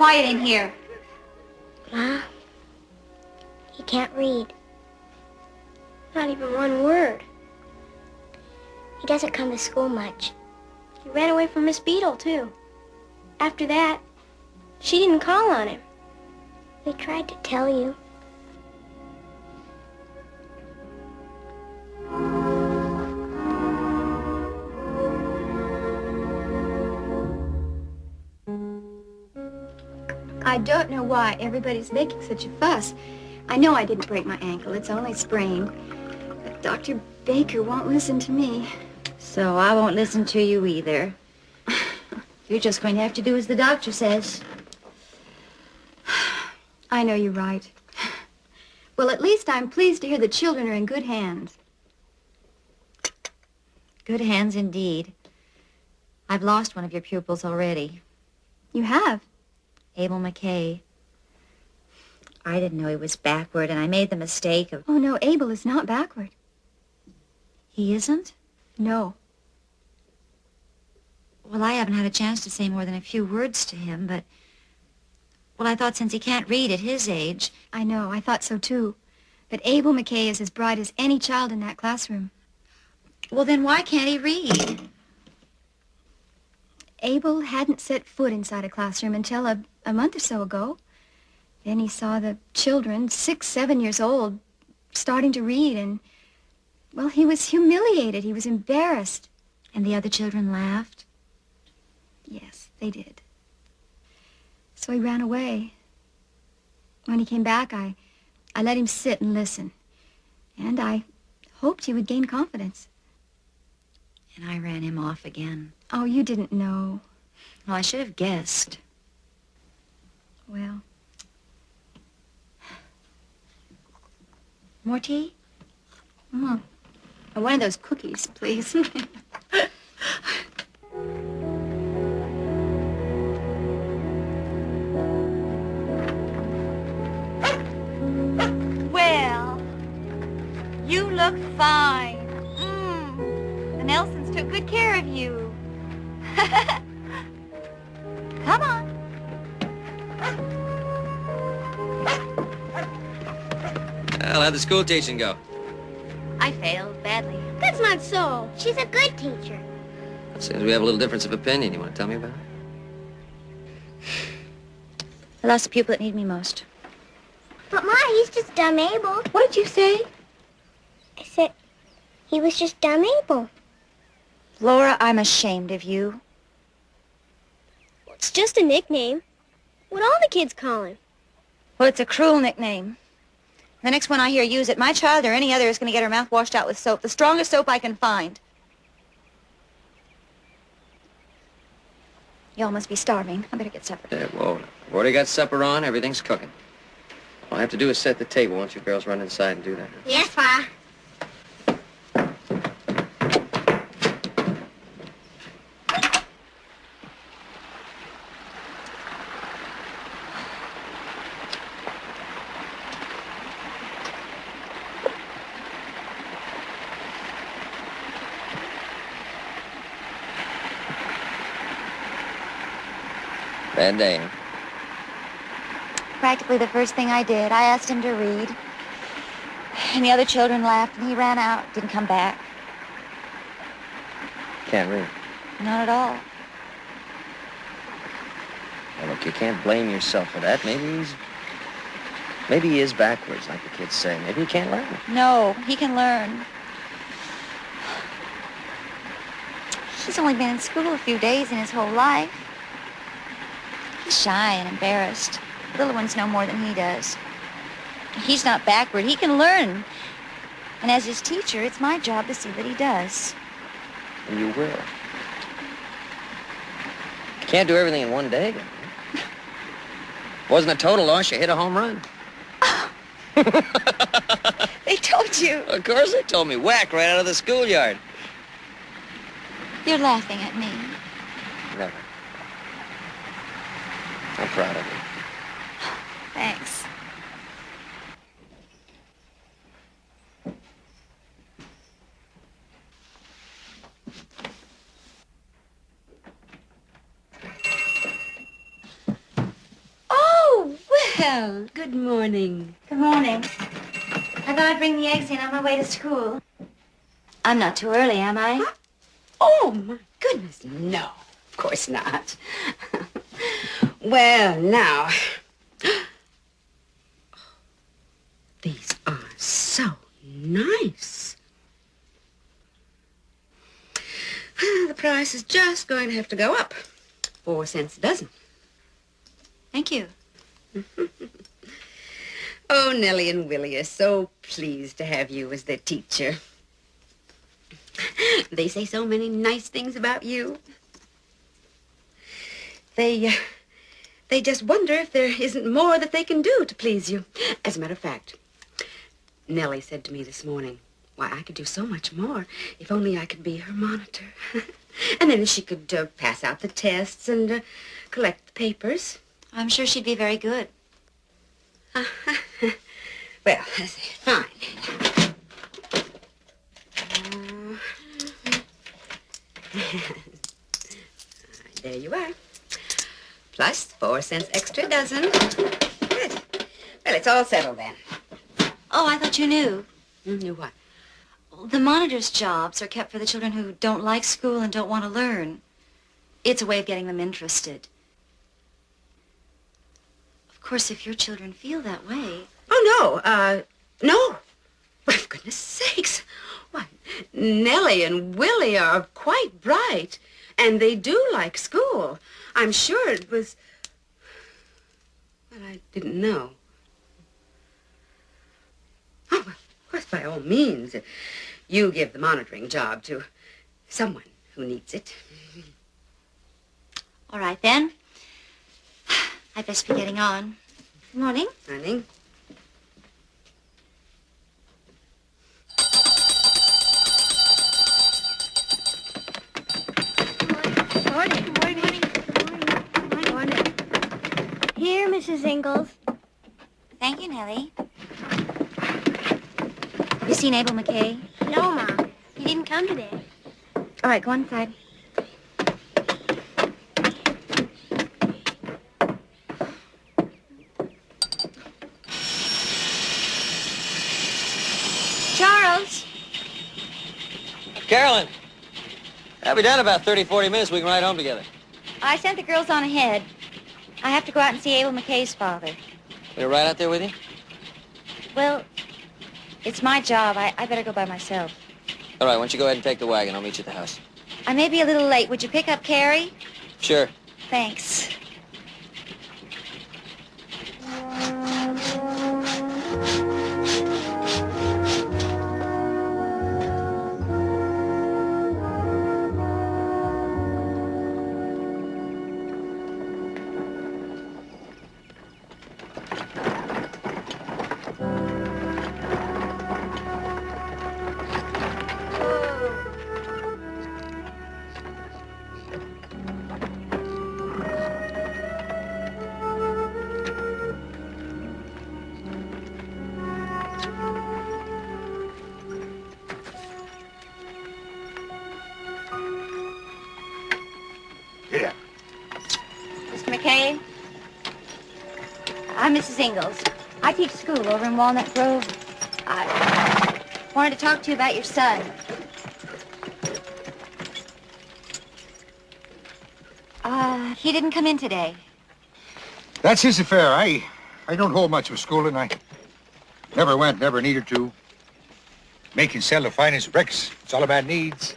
quiet in here. Ma, he can't read. Not even one word. He doesn't come to school much. He ran away from Miss Beadle, too. After that, she didn't call on him. We tried to tell you. I don't know why everybody's making such a fuss. I know I didn't break my ankle. It's only sprained. But Dr. Baker won't listen to me. So I won't listen to you either. You're just going to have to do as the doctor says. I know you're right. Well, at least I'm pleased to hear the children are in good hands. Good hands indeed. I've lost one of your pupils already. You have? Abel McKay. I didn't know he was backward, and I made the mistake of... Oh, no, Abel is not backward. He isn't? No. Well, I haven't had a chance to say more than a few words to him, but... Well, I thought since he can't read at his age... I know, I thought so too. But Abel McKay is as bright as any child in that classroom. Well, then why can't he read? Abel hadn't set foot inside a classroom until a month or so ago. Then he saw the children, 6, 7 years old, starting to read, and, well, he was humiliated. He was embarrassed. And the other children laughed? Yes, they did. So he ran away. When he came back, I let him sit and listen. And I hoped he would gain confidence. And I ran him off again. Oh, you didn't know. Well, I should have guessed. Well. More tea? Mm. One of those cookies, please. Well, you look fine. The Nelsons took good care of you. Come on. Well, how'd the school teaching go? I failed badly. That's not so. She's a good teacher. It seems we have a little difference of opinion. You want to tell me about it? I lost the pupil that needed me most. But, Ma, he's just dumb Abel. What did you say? I said he was just dumb Abel. Laura, I'm ashamed of you. Well, it's just a nickname. What all the kids call him. Well, it's a cruel nickname. The next one I hear use it, my child or any other is going to get her mouth washed out with soap, the strongest soap I can find. Y'all must be starving. I better get supper. Yeah, well, we've already got supper on. Everything's cooking. All I have to do is set the table. Once you girls run inside and do that. Yes, Pa. Bad day, huh? Practically the first thing I did. I asked him to read. And the other children laughed, and he ran out, didn't come back. Can't read. Not at all. Well, look, you can't blame yourself for that. Maybe he is backwards, like the kids say. Maybe he can't learn. No, he can learn. He's only been in school a few days in his whole life. He's shy and embarrassed. Little ones know more than he does. He's not backward. He can learn. And as his teacher, it's my job to see that he does. And you will. You can't do everything in one day. Wasn't a total loss. You hit a home run. They told you. Of course they told me. Whack right out of the schoolyard. You're laughing at me. Never. I'm proud of you. Thanks. Well, good morning. Good morning. I thought I'd bring the eggs in on my way to school. I'm not too early, am I? Oh, my goodness, no. Of course not. Well, now. These are so nice. The price is just going to have to go up. 4 cents a dozen. Thank you. Oh, Nellie and Willie are so pleased to have you as their teacher. They say so many nice things about you. They just wonder if there isn't more that they can do to please you. As a matter of fact, Nellie said to me this morning, why, I could do so much more if only I could be her monitor. And then she could pass out the tests and collect the papers. I'm sure she'd be very good. Well, fine. There you are. Plus 4 cents extra a dozen. Good. Well, it's all settled then. Oh, I thought you knew. Knew what? The monitor's jobs are kept for the children who don't like school and don't want to learn. It's a way of getting them interested. Of course, if your children feel that way... Oh, no. No. Well, for goodness sakes. Why, Nellie and Willie are quite bright, and they do like school. I'm sure it was... Well, I didn't know. Oh, well, of course, by all means, you give the monitoring job to someone who needs it. All right, then. I'd best be getting on. Good morning. Honey. Here, Mrs. Ingalls. Thank you, Nellie. You seen Abel McKay? No, Mom. He didn't come today. All right, go inside. Charles! Carolyn, I'll be down in about 30, 40 minutes. We can ride home together. I sent the girls on ahead. I have to go out and see Abel McKay's father. Will you ride out there with you? Well, it's my job. I better go by myself. All right, why don't you go ahead and take the wagon? I'll meet you at the house. I may be a little late. Would you pick up Carrie? Sure. Thanks. Here. Mr. McKay, I'm Mrs. Ingalls. I teach school over in Walnut Grove. I wanted to talk to you about your son. He didn't come in today. That's his affair. I don't hold much of schooling. I never went, never needed to. Make and sell the finest bricks. It's all a man needs.